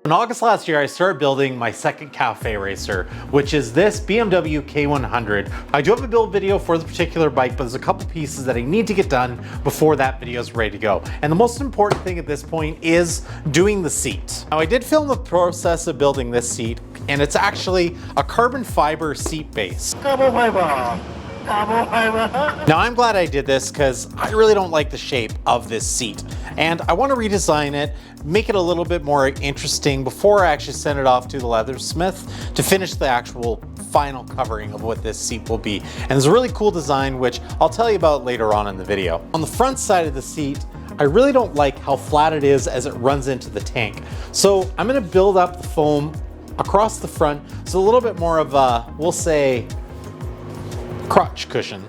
In August last year, I started building my second cafe racer, which is this BMW K100. I do have a build video for the particular bike, but there's a couple pieces that I need to get done before that video is ready to go. And the most important thing at this point is doing the seat. Now, I did film the process of building this seat, and it's actually a carbon fiber seat base. Carbon fiber. Now I'm glad I did this because I really don't like the shape of this seat and I want to redesign it, make it a little bit more interesting before I actually send it off to the leathersmith to finish the actual final covering of what this seat will be. And it's a really cool design which I'll tell you about later on in the video. On the front side of the seat, I really don't like how flat it is as it runs into the tank. So I'm going to build up the foam across the front so a little bit more of a, we'll say, crotch cushion.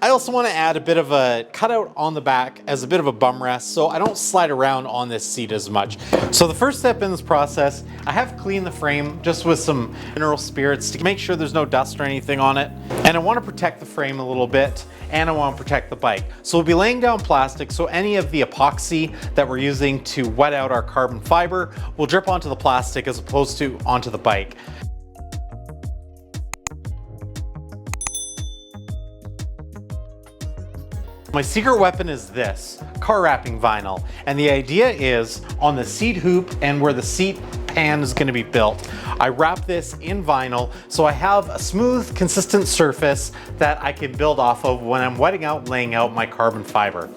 I also want to add a bit of a cutout on the back as a bit of a bum rest so I don't slide around on this seat as much. So the first step in this process, I have cleaned the frame just with some mineral spirits to make sure there's no dust or anything on it. And I want to protect the frame a little bit and I want to protect the bike. So we'll be laying down plastic so any of the epoxy that we're using to wet out our carbon fiber will drip onto the plastic as opposed to onto the bike. My secret weapon is this, car wrapping vinyl. And the idea is on the seat hoop and where the seat pan is going to be built, I wrap this in vinyl so I have a smooth, consistent surface that I can build off of when I'm wetting out and laying out my carbon fiber.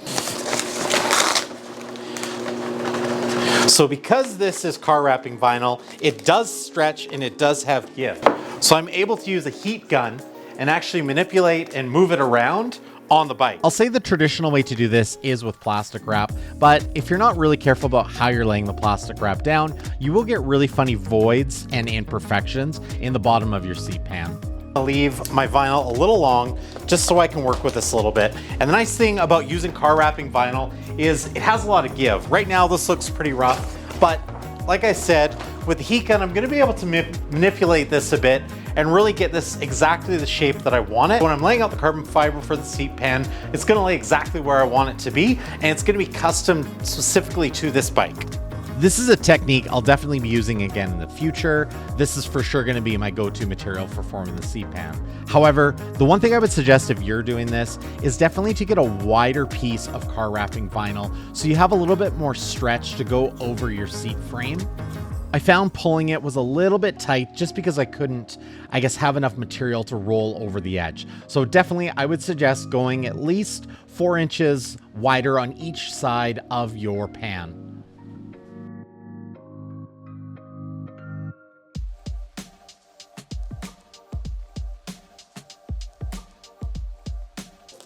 So because this is car wrapping vinyl, it does stretch and it does have give. So I'm able to use a heat gun and actually manipulate and move it around on the bike. I'll say the traditional way to do this is with plastic wrap, but if you're not really careful about how you're laying the plastic wrap down, you will get really funny voids and imperfections in the bottom of your seat pan. I'll leave my vinyl a little long just so I can work with this a little bit. And the nice thing about using car wrapping vinyl is it has a lot of give. Right now this looks pretty rough, but like I said, with the heat gun, I'm gonna be able to manipulate this a bit and really get this exactly the shape that I want it. When I'm laying out the carbon fiber for the seat pan, it's gonna lay exactly where I want it to be, and it's gonna be custom specifically to this bike. This is a technique I'll definitely be using again in the future. This is for sure gonna be my go-to material for forming the seat pan. However, the one thing I would suggest if you're doing this is definitely to get a wider piece of car wrapping vinyl so you have a little bit more stretch to go over your seat frame. I found pulling it was a little bit tight just because I couldn't, I guess, have enough material to roll over the edge. So definitely I would suggest going at least 4 inches wider on each side of your pan.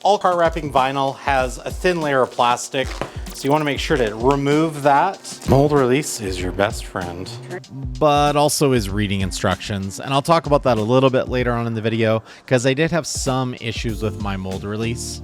All car wrapping vinyl has a thin layer of plastic, so you want to make sure to remove that. Mold release is your best friend, but also is reading instructions. And I'll talk about that a little bit later on in the video because I did have some issues with my mold release.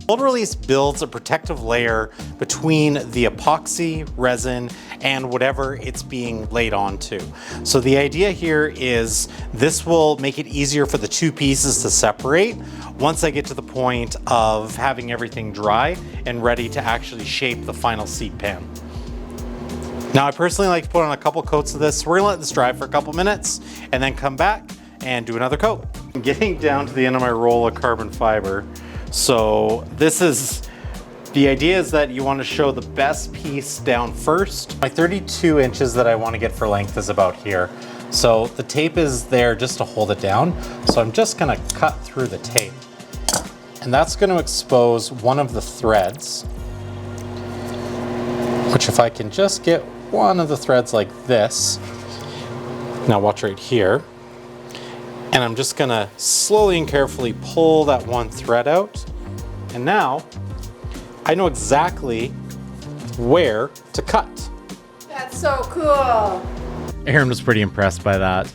Mold release builds a protective layer between the epoxy, resin, and whatever it's being laid onto. So the idea here is this will make it easier for the two pieces to separate once I get to the point of having everything dry and ready to actually shape the final seat pan. Now I personally like to put on a couple coats of this. We're gonna let this dry for a couple minutes and then come back and do another coat. I'm getting down to the end of my roll of carbon fiber. So this is, the idea is that you want to show the best piece down first. My 32 inches that I want to get for length is about here. So the tape is there just to hold it down. So I'm just going to cut through the tape. And that's going to expose one of the threads, which if I can just get one of the threads like this, now watch right here. And I'm just gonna slowly and carefully pull that one thread out. And now I know exactly where to cut. That's so cool. Aaron was pretty impressed by that.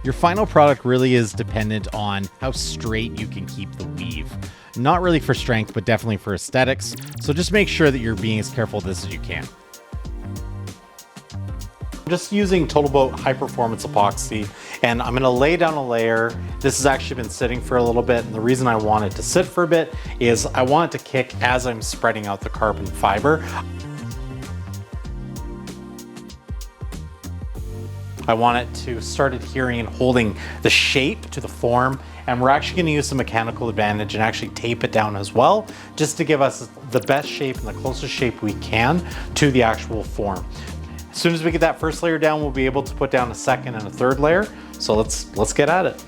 Your final product really is dependent on how straight you can keep the weave. Not really for strength, but definitely for aesthetics. So just make sure that you're being as careful with this as you can. I'm just using Total Boat high performance epoxy, and I'm gonna lay down a layer. This has actually been sitting for a little bit, and the reason I want it to sit for a bit is I want it to kick as I'm spreading out the carbon fiber. I want it to start adhering and holding the shape to the form. And we're actually gonna use some mechanical advantage and actually tape it down as well, just to give us the best shape and the closest shape we can to the actual form. As soon as we get that first layer down, we'll be able to put down a second and a third layer. So let's get at it.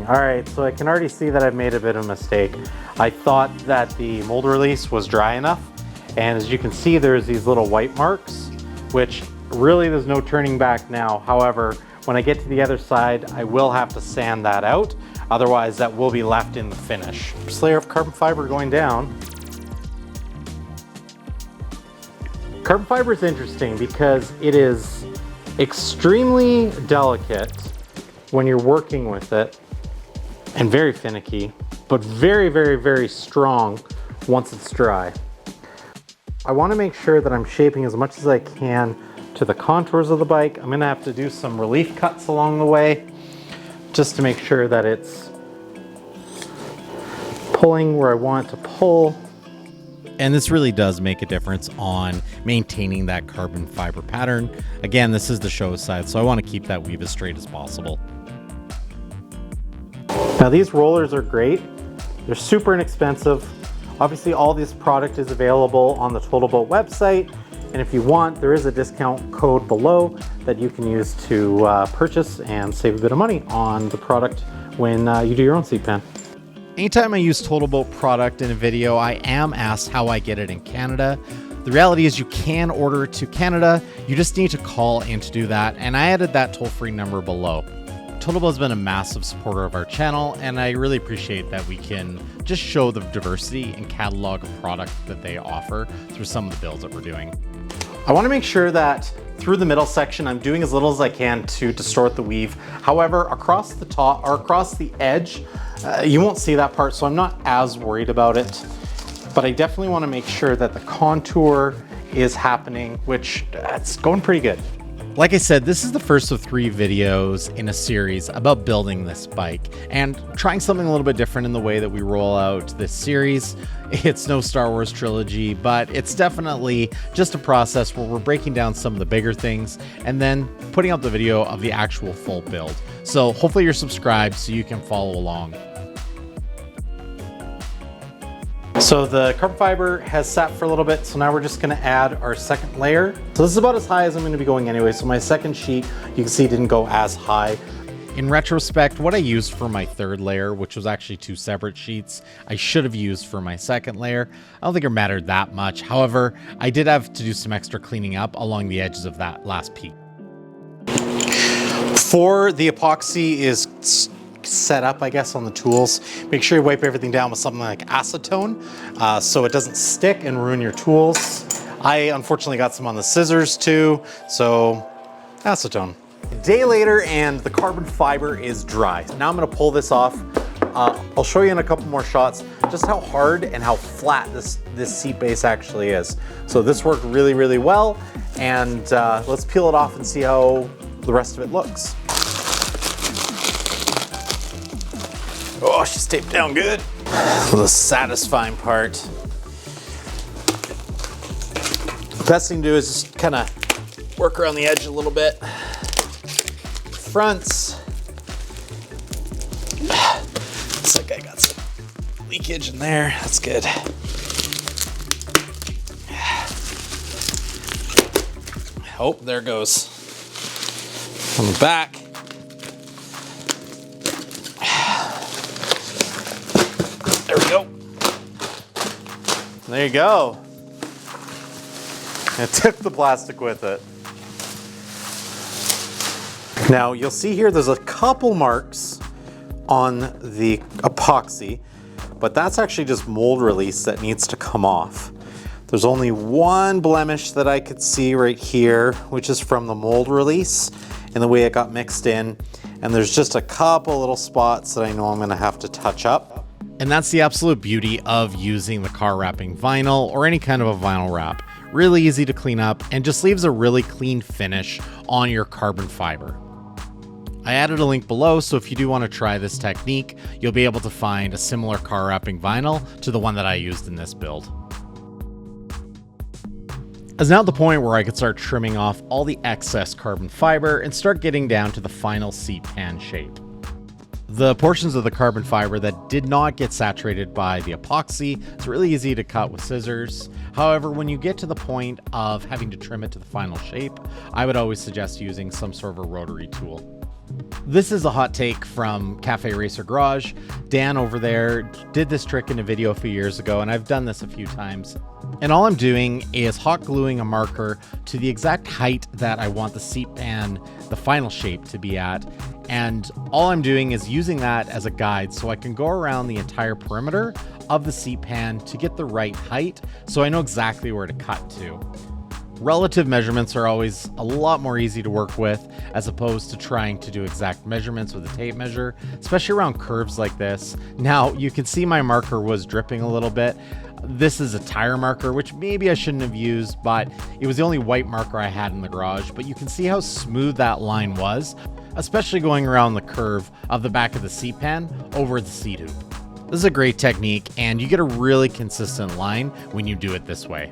All right, so I can already see that I've made a bit of a mistake. I thought that the mold release was dry enough. And as you can see, there's these little white marks, which really there's no turning back now. However, when I get to the other side, I will have to sand that out. Otherwise, that will be left in the finish. First layer of carbon fiber going down. Carbon fiber is interesting because it is extremely delicate when you're working with it and very finicky, but very, very, very strong once it's dry. I want to make sure that I'm shaping as much as I can to the contours of the bike. I'm going to have to do some relief cuts along the way just to make sure that it's pulling where I want it to pull. And this really does make a difference on maintaining that carbon fiber pattern. Again, this is the show side, so I want to keep that weave as straight as possible. Now these rollers are great. They're super inexpensive. Obviously all this product is available on the Total Boat website. And if you want, there is a discount code below that you can use to purchase and save a bit of money on the product when you do your own seat pan. Anytime I use Total Boat product in a video, I am asked how I get it in Canada. The reality is you can order it to Canada. You just need to call in to do that. And I added that toll-free number below. Total Boat has been a massive supporter of our channel, and I really appreciate that we can just show the diversity and catalog of product that they offer through some of the builds that we're doing. I want to make sure that through the middle section, I'm doing as little as I can to distort the weave. However, across the top or across the edge, you won't see that part, so I'm not as worried about it. But I definitely want to make sure that the contour is happening, which it's going pretty good. Like I said, this is the first of 3 videos in a series about building this bike and trying something a little bit different in the way that we roll out this series. It's no Star Wars trilogy, but it's definitely just a process where we're breaking down some of the bigger things and then putting out the video of the actual full build. So hopefully you're subscribed so you can follow along. So the carbon fiber has sat for a little bit, so now we're just gonna add our second layer. So this is about as high as I'm gonna be going anyway, so my second sheet, you can see, didn't go as high. In retrospect, what I used for my third layer, which was actually 2 separate sheets, I should have used for my second layer. I don't think it mattered that much. However, I did have to do some extra cleaning up along the edges of that last peak. For the epoxy is set up, I guess, on the tools, make sure you wipe everything down with something like acetone so it doesn't stick and ruin your tools. I unfortunately got some on the scissors too, so acetone. A day later and the carbon fiber is dry. Now I'm gonna pull this off. I'll show you in a couple more shots just how hard and how flat this seat base actually is. So this worked really, really well, and let's peel it off and see how the rest of it looks. Oh, she's taped down good. The satisfying part. The best thing to do is just kind of work around the edge a little bit. Fronts. Looks like I got some leakage in there. That's good. Oh, there it goes. On the back. There we go. There you go. And tip the plastic with it. Now you'll see here there's a couple marks on the epoxy, but that's actually just mold release that needs to come off. There's only one blemish that I could see right here, which is from the mold release and the way it got mixed in. And there's just a couple little spots that I know I'm gonna have to touch up. And that's the absolute beauty of using the car wrapping vinyl or any kind of a vinyl wrap. Really easy to clean up and just leaves a really clean finish on your carbon fiber. I added a link below, so if you do want to try this technique, you'll be able to find a similar car wrapping vinyl to the one that I used in this build. is now the point where I could start trimming off all the excess carbon fiber and start getting down to the final seat pan shape. The portions of the carbon fiber that did not get saturated by the epoxy, it's really easy to cut with scissors. However, when you get to the point of having to trim it to the final shape, I would always suggest using some sort of a rotary tool. This is a hot take from Cafe Racer Garage. Dan over there did this trick in a video a few years ago, and I've done this a few times. And all I'm doing is hot gluing a marker to the exact height that I want the seat pan, the final shape, to be at. And all I'm doing is using that as a guide so I can go around the entire perimeter of the seat pan to get the right height so I know exactly where to cut to. Relative measurements are always a lot more easy to work with as opposed to trying to do exact measurements with a tape measure, especially around curves like this. Now, you can see my marker was dripping a little bit. This is a tire marker, which maybe I shouldn't have used, but it was the only white marker I had in the garage. But you can see how smooth that line was, especially going around the curve of the back of the seat pan over the seat hoop. This is a great technique, and you get a really consistent line when you do it this way.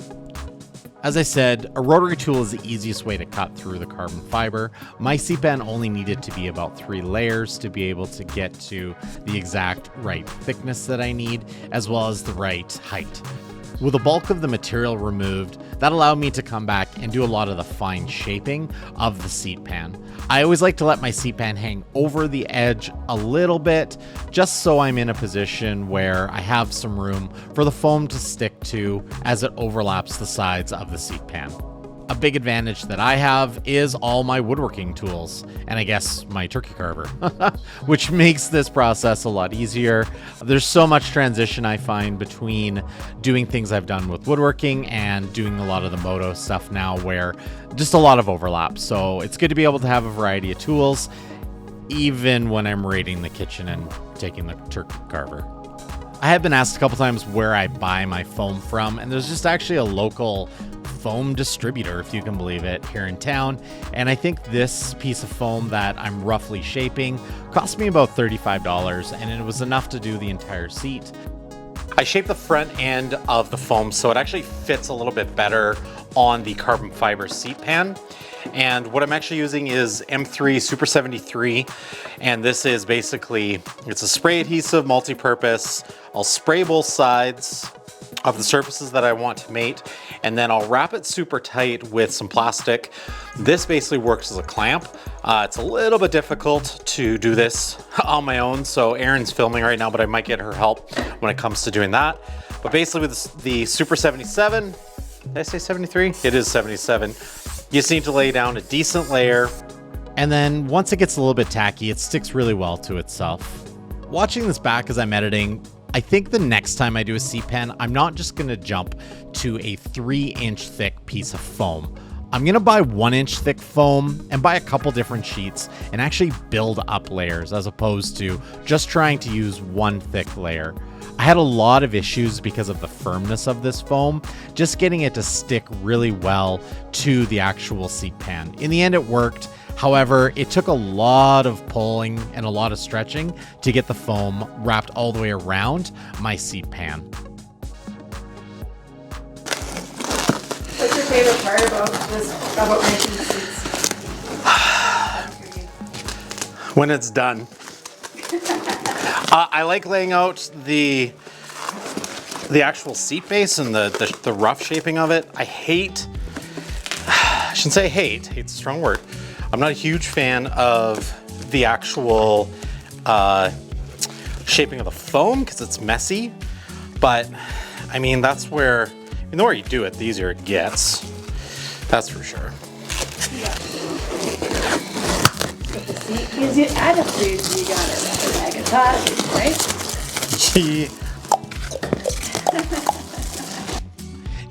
As I said, a rotary tool is the easiest way to cut through the carbon fiber. My seat pan only needed to be about 3 layers to be able to get to the exact right thickness that I need, as well as the right height. With the bulk of the material removed, that allowed me to come back and do a lot of the fine shaping of the seat pan. I always like to let my seat pan hang over the edge a little bit, just so I'm in a position where I have some room for the foam to stick to as it overlaps the sides of the seat pan. A big advantage that I have is all my woodworking tools, and I guess my turkey carver, which makes this process a lot easier. There's so much transition I find between doing things I've done with woodworking and doing a lot of the moto stuff now, where just a lot of overlap. So it's good to be able to have a variety of tools, even when I'm raiding the kitchen and taking the turkey carver. I have been asked a couple times where I buy my foam from, and there's just actually a local foam distributor, if you can believe it, here in town. And I think this piece of foam that I'm roughly shaping cost me about $35, and it was enough to do the entire seat. I shaped the front end of the foam so it actually fits a little bit better on the carbon fiber seat pan. And what I'm actually using is M3 Super 73, and this is basically, it's a spray adhesive, multi-purpose. I'll spray both sides of the surfaces that I want to mate, and then I'll wrap it super tight with some plastic. This basically works as a clamp. It's a little bit difficult to do this on my own, so Erin's filming right now, but I might get her help when it comes to doing that. But basically with the Super 77, did I say 73? It is 77. You just need to lay down a decent layer. And then once it gets a little bit tacky, it sticks really well to itself. Watching this back as I'm editing, I think the next time I do a seat pan, I'm not just gonna jump to a 3-inch thick piece of foam. I'm gonna buy 1-inch thick foam and buy a couple different sheets and actually build up layers as opposed to just trying to use one thick layer. I had a lot of issues because of the firmness of this foam, just getting it to stick really well to the actual seat pan. In the end, it worked. However, it took a lot of pulling and a lot of stretching to get the foam wrapped all the way around my seat pan. What's your favorite part about making seats? When it's done. I like laying out the actual seat base and the rough shaping of it. I shouldn't say hate, hate's a strong word. I'm not a huge fan of the actual shaping of the foam because it's messy, but I mean, that's where, the more you do it, the easier it gets. That's for sure. Yeah. If the seat gives you attitude, you got it. Like a touch, right?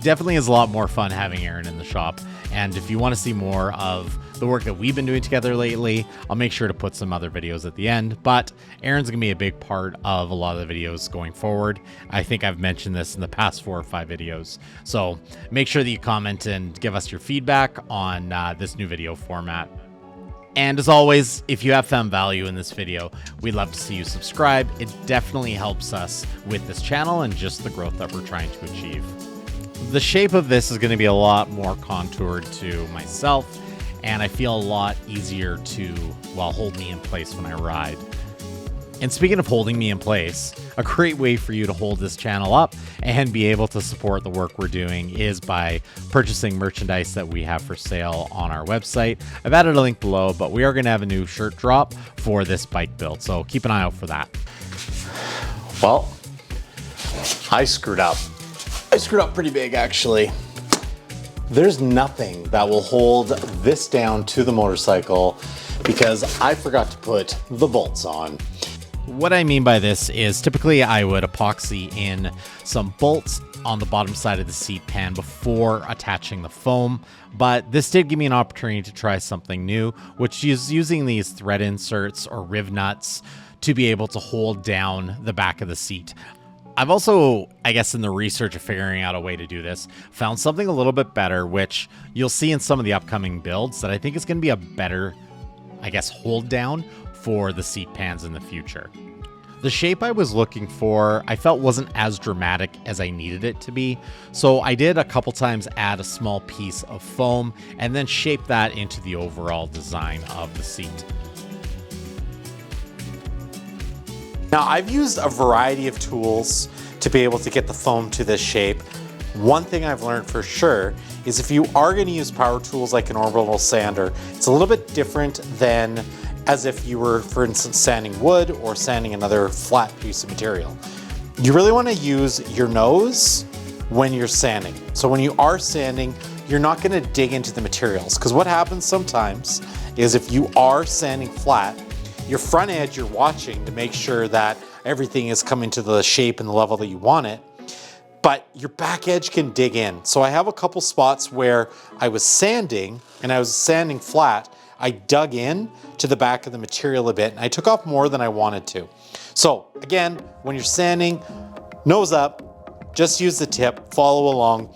Definitely is a lot more fun having Erin in the shop. And if you want to see more of the work that we've been doing together lately, I'll make sure to put some other videos at the end. But Erin's going to be a big part of a lot of the videos going forward. I think I've mentioned this in the past 4 or 5 videos. So make sure that you comment and give us your feedback on this new video format. And as always, if you have found value in this video, we'd love to see you subscribe. It definitely helps us with this channel and just the growth that we're trying to achieve. The shape of this is going to be a lot more contoured to myself, and I feel a lot easier to, well, hold me in place when I ride. And speaking of holding me in place, a great way for you to hold this channel up and be able to support the work we're doing is by purchasing merchandise that we have for sale on our website. I've added a link below, but we are going to have a new shirt drop for this bike build, so keep an eye out for that. Well, I screwed up. I screwed up pretty big, actually. There's nothing that will hold this down to the motorcycle because I forgot to put the bolts on. What I mean by this is typically I would epoxy in some bolts on the bottom side of the seat pan before attaching the foam, but this did give me an opportunity to try something new, which is using these thread inserts or riv nuts to be able to hold down the back of the seat. I've also, I guess in the research of figuring out a way to do this, found something a little bit better, which you'll see in some of the upcoming builds that I think is going to be a better, I guess, hold down for the seat pans in the future. The shape I was looking for, I felt wasn't as dramatic as I needed it to be, so I did a couple times add a small piece of foam and then shape that into the overall design of the seat. Now, I've used a variety of tools to be able to get the foam to this shape. One thing I've learned for sure is if you are going to use power tools like an orbital sander, it's a little bit different than as if you were, for instance, sanding wood or sanding another flat piece of material. You really want to use your nose when you're sanding. So when you are sanding, you're not going to dig into the materials, because what happens sometimes is if you are sanding flat, your front edge you're watching to make sure that everything is coming to the shape and the level that you want it, but your back edge can dig in. So I have a couple spots where I was sanding and I was sanding flat. I dug in to the back of the material a bit and I took off more than I wanted to. So again, when you're sanding, nose up, just use the tip, follow along,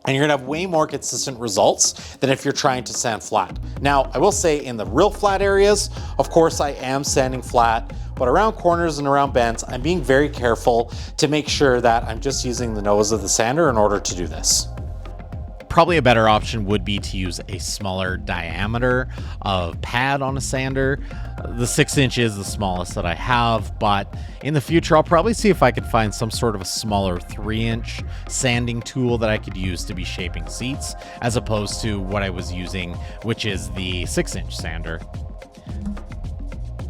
and you're gonna have way more consistent results than if you're trying to sand flat. Now, I will say in the real flat areas, of course I am sanding flat, but around corners and around bends, I'm being very careful to make sure that I'm just using the nose of the sander in order to do this. Probably a better option would be to use a smaller diameter of pad on a sander. The 6-inch is the smallest that I have, but in the future I'll probably see if I could find some sort of a smaller 3-inch sanding tool that I could use to be shaping seats, as opposed to what I was using, which is the 6-inch sander.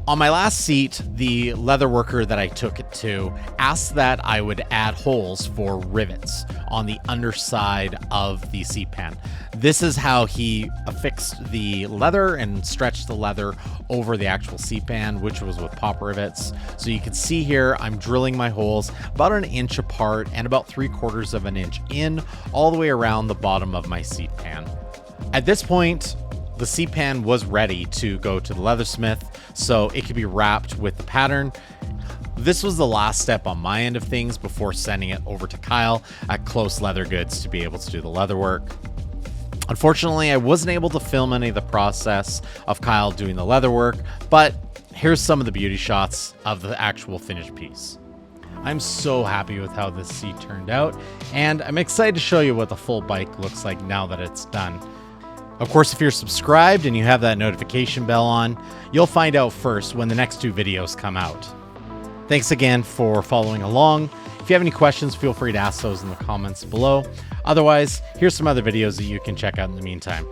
On my last seat, the leather worker that I took it to asked that I would add holes for rivets on the underside of the seat pan. This is how he affixed the leather and stretched the leather over the actual seat pan, which was with pop rivets. So you can see here, I'm drilling my holes about 1 inch apart and about 3/4 of an inch in, all the way around the bottom of my seat pan. At this point, the seat pan was ready to go to the leathersmith, so it could be wrapped with the pattern. This was the last step on my end of things before sending it over to Kyle at Close Leather Goods to be able to do the leather work. Unfortunately, I wasn't able to film any of the process of Kyle doing the leather work, but here's some of the beauty shots of the actual finished piece. I'm so happy with how this seat turned out, and I'm excited to show you what the full bike looks like now that it's done. Of course, if you're subscribed and you have that notification bell on, you'll find out first when the next 2 videos come out. Thanks again for following along. If you have any questions, feel free to ask those in the comments below. Otherwise, here's some other videos that you can check out in the meantime.